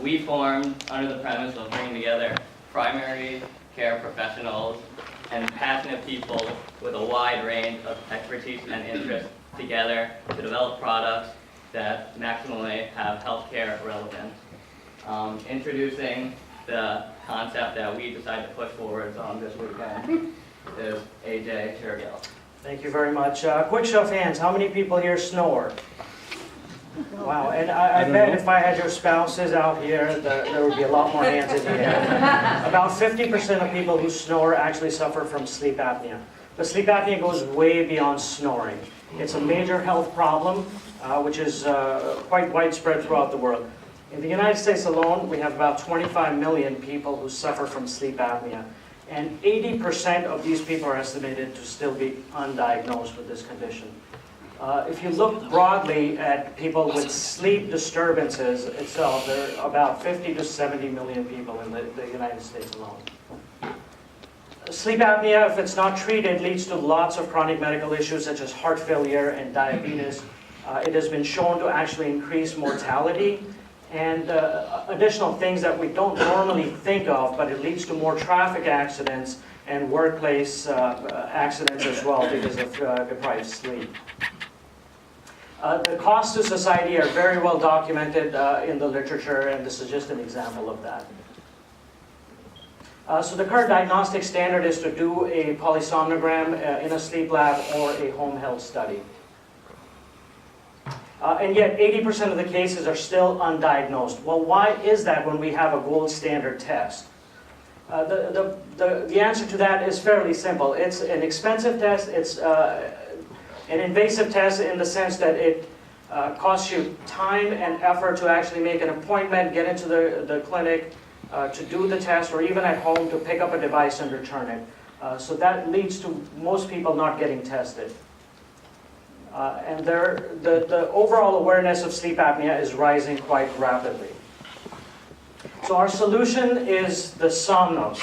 we formed under the premise of bringing together primary care professionals and passionate people with a wide range of expertise and interest together to develop products that maximally have healthcare relevance. Introducing the concept that we decided to push forward on this weekend is AJ Shergill. Thank you very much. Quick show of hands, how many people here snore? Wow, and I bet if I had your spouses out here, there would be a lot more hands in the air. About 50% of people who snore actually suffer from sleep apnea. But sleep apnea goes way beyond snoring. It's a major health problem, which is quite widespread throughout the world. In the United States alone, we have about 25 million people who suffer from sleep apnea. And 80% of these people are estimated to still be undiagnosed with this condition. If you look broadly at people with sleep disturbances itself, there are about 50 to 70 million people in the United States alone. Sleep apnea, if it's not treated, leads to lots of chronic medical issues such as heart failure and diabetes. It has been shown to actually increase mortality and additional things that we don't normally think of, but it leads to more traffic accidents and workplace accidents as well because of deprived sleep. The costs to society are very well documented in the literature, and this is just an example of that. So the current diagnostic standard is to do a polysomnogram in a sleep lab or a home health study. And yet 80% of the cases are still undiagnosed. Well, why is that when we have a gold standard test? The answer to that is fairly simple. It's an expensive test. It's an invasive test in the sense that it costs you time and effort to actually make an appointment, get into the clinic to do the test, or even at home to pick up a device and return it. So that leads to most people not getting tested. And the overall awareness of sleep apnea is rising quite rapidly. So our solution is the Somnos.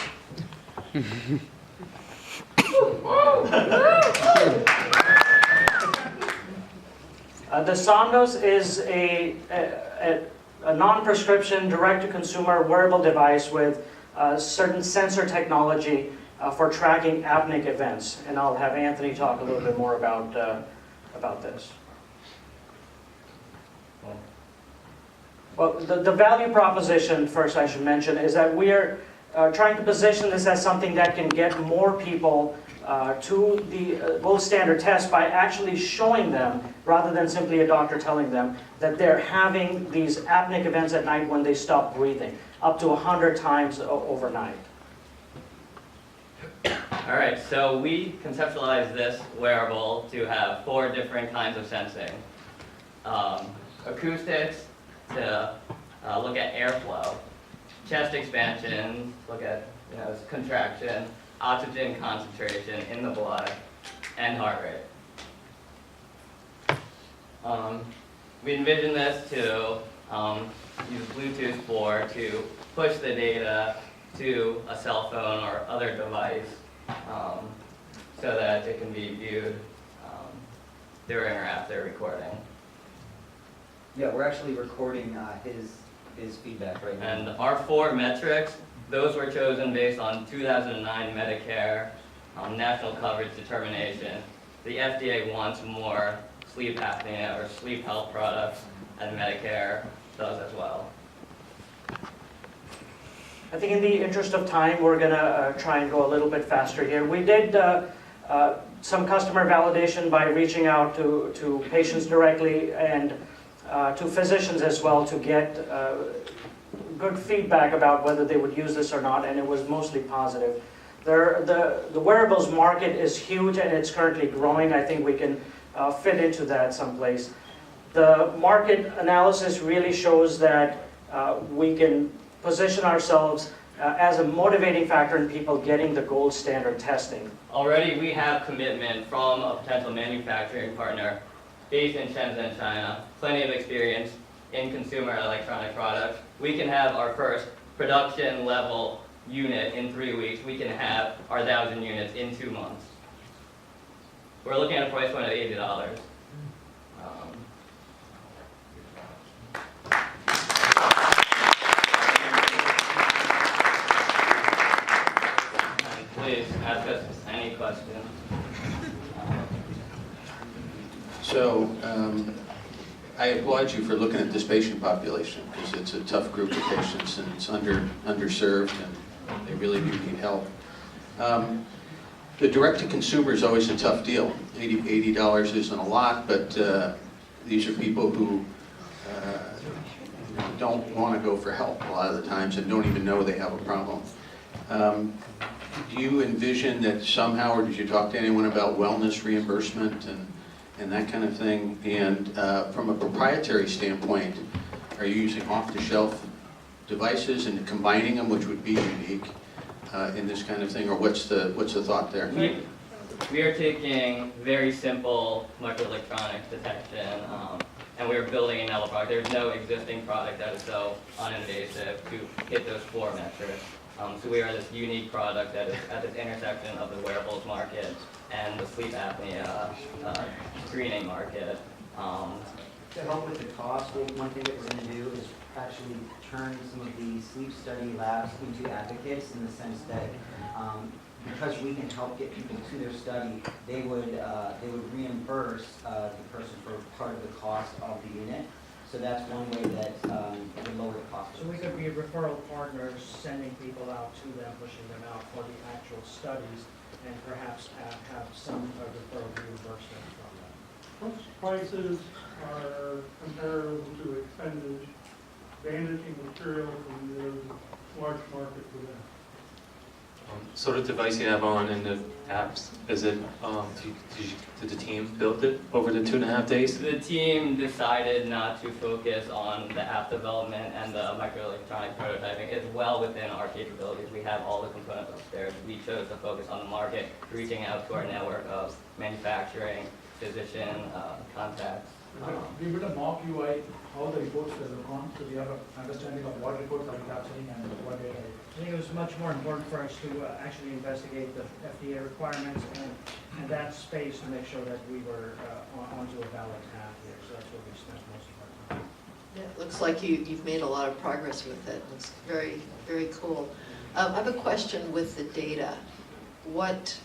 The Somnos is a non-prescription, direct-to-consumer wearable device with certain sensor technology for tracking apneic events. And I'll have Anthony talk a little bit more about this. Well, the value proposition, first I should mention, is that we are trying to position this as something that can get more people to the gold standard test by actually showing them, rather than simply a doctor telling them, that they're having these apneic events at night when they stop breathing, up to 100 times overnight. All right, so we conceptualized this wearable to have 4 different kinds of sensing. Acoustics, to look at airflow. Chest expansion, look at contraction. Oxygen concentration in the blood, and heart rate. We envision this to use Bluetooth to push the data to a cell phone or other device so that it can be viewed during or after recording. Yeah, we're actually recording his feedback right now. And our 4 metrics, those were chosen based on 2009 Medicare national coverage determination. The FDA wants more sleep apnea or sleep health products, and Medicare does as well. I think in the interest of time, we're going to try and go a little bit faster here. We did some customer validation by reaching out to patients directly and to physicians as well to get good feedback about whether they would use this or not, and it was mostly positive. The wearables market is huge and it's currently growing. I think we can fit into that someplace. The market analysis really shows that we can position ourselves as a motivating factor in people getting the gold standard testing. Already we have commitment from a potential manufacturing partner based in Shenzhen, China, plenty of experience in consumer electronic products. We can have our first production level unit in 3 weeks. We can have our 1,000 units in 2 months. We're looking at a price point of $80. question. So I applaud you for looking at this patient population, because it's a tough group of patients and it's underserved and they really do need help. The direct-to-consumer is always a tough deal. $80 isn't a lot, but these are people who don't want to go for help a lot of the times and don't even know they have a problem. Do you envision that somehow, or did you talk to anyone about wellness reimbursement and that kind of thing? And from a proprietary standpoint, are you using off-the-shelf devices and combining them, which would be unique in this kind of thing, or what's the thought there? We are taking very simple microelectronics detection, and we are building a novel product. There's no existing product that is so uninvasive to hit those 4 metrics. So we are this unique product that is at this intersection of the wearables market and the sleep apnea screening market. To help with the cost, one thing that we're going to do is actually turn some of the sleep study labs into advocates, in the sense that because we can help get people to their study, they would reimburse the person for part of the cost of the unit. So that's one way that would lower the cost. So we could be referral partners, sending people out to them, pushing them out for the actual studies, and perhaps have some referral reimbursement from them. Those prices are comparable to expended bandaging material from the large market for that. So the device you have on and the apps, is it, did the team build it over the 2.5 days? The team decided not to focus on the app development and the microelectronic prototyping. It's well within our capabilities. We have all the components upstairs. We chose to focus on the market, reaching out to our network of manufacturing, physician contacts. We built a mock UI, how the reports will look on, so we have an understanding of what reports are we capturing and what data. I think it was much more important for us to actually investigate the FDA requirements and that space to make sure that we were onto a valid path here. So that's what we spent most of our time. Yeah, it looks like you've made a lot of progress with it. It's very, very cool. I have a question with the data.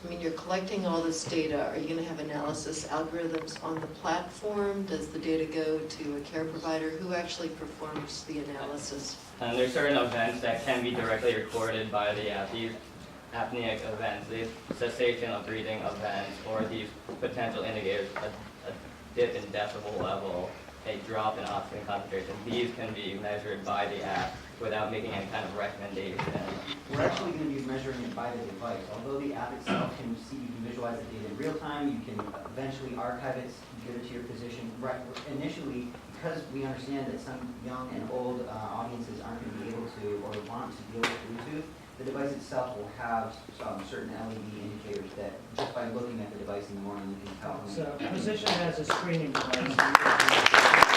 You're collecting all this data. Are you going to have analysis algorithms on the platform? Does the data go to a care provider? Who actually performs the analysis? And there's certain events that can be directly recorded by the app. These apneic events, these cessation of breathing events, or these potential indicators, a dip in decibel level, a drop in oxygen concentration. These can be measured by the app without making any kind of recommendation. We're actually going to be measuring it by the device. Although the app itself can see, you can visualize the data in real time, you can eventually archive it, give it to your physician. Right, initially, because we understand that some young and old audiences aren't going to be able to or want to deal with Bluetooth, the device itself will have certain LED indicators that just by looking at the device in the morning you can tell. So a physician has a screening device.